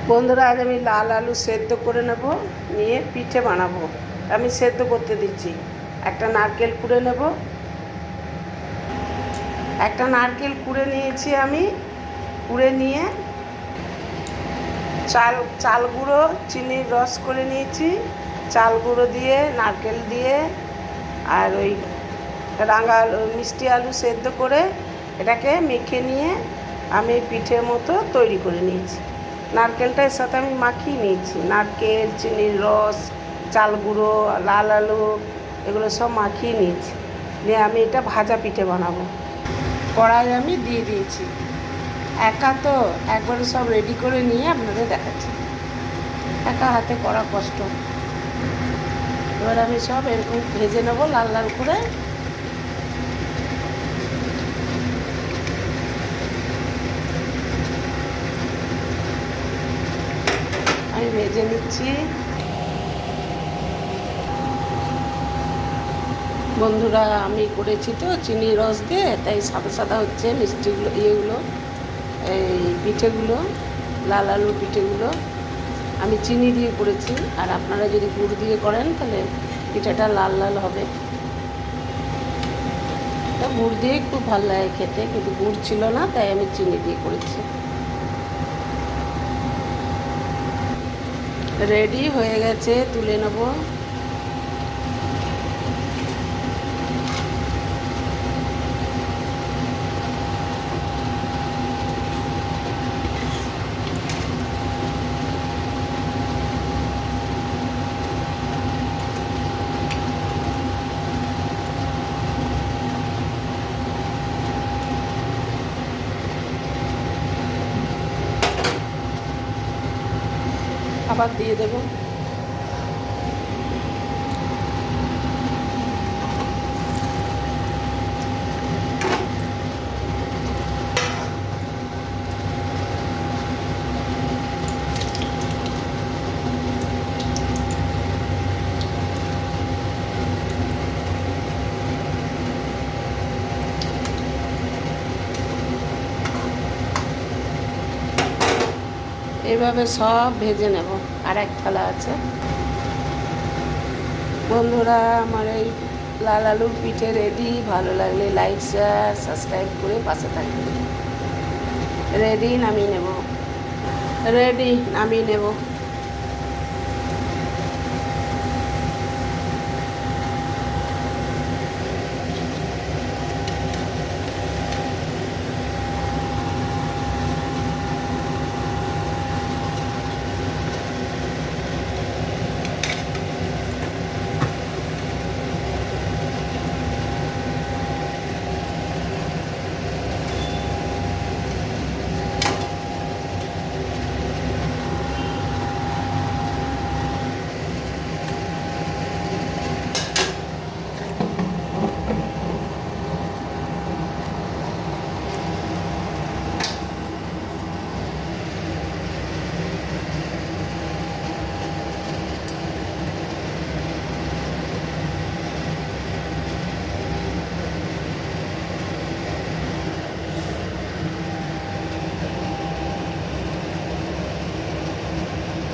বন্ধুরা, আজ আমি লাল আলু সেদ্ধ করে নেব, নিয়ে পিঠে বানাবো। আমি সেদ্ধ করতে দিচ্ছি। একটা নারকেল কুড়ে নেব। একটা নারকেল কুড়ে নিয়েছি আমি। কুড়ে নিয়ে চাল গুঁড়ো, চিনির রস করে নিয়েছি। চাল গুঁড়ো দিয়ে, নারকেল দিয়ে, আর ওই রাঙা আলু, মিষ্টি আলু সেদ্ধ করে এটাকে মেখে নিয়ে আমি পিঠের মতো তৈরি করে নিয়েছি। নারকেলটা এর সাথে আমি মাখিয়ে নিয়েছি। নারকেল, চিনির রস, চাল গুঁড়ো, লাল আলু, এগুলো সব মাখিয়ে নিয়েছি। নিয়ে আমি এটা ভাজা পিঠে বানাবো। কড়াই আমি দিয়ে দিয়েছি। একা তো একবারে সব রেডি করে নিয়ে আপনাদের দেখাচ্ছি। একা হাতে করা কষ্ট। এবার আমি সব এরকম ভেজে নেবো লাল লাল করে। আমি ভেজে নিচ্ছি। বন্ধুরা, আমি করেছি তো চিনির রস দিয়ে, তাই সাদা সাদা হচ্ছে মিষ্টিগুলো, ইয়েগুলো, এই পিঠেগুলো, লাল আলুর পিঠেগুলো আমি চিনি দিয়ে করেছি। আর আপনারা যদি গুড় দিয়ে করেন তাহলে পিঠাটা লাল লাল হবে। তা গুড় দিয়েই খুব ভালো লাগে খেতে, কিন্তু গুড় ছিল না, তাই আমি চিনি দিয়ে করেছি। রেডি হয়ে গেছে, তুলে নেব। আবার দিয়ে দেব। এইভাবে সব ভেজে নেব। আর এক থালা আছে। বন্ধুরা, আমার এই লাল আলুর পিঠে রেডি। ভালো লাগলে লাইক, শেয়ার, সাবস্ক্রাইব করে পাশে থাকবেন। রেডি, নামিয়ে নেব।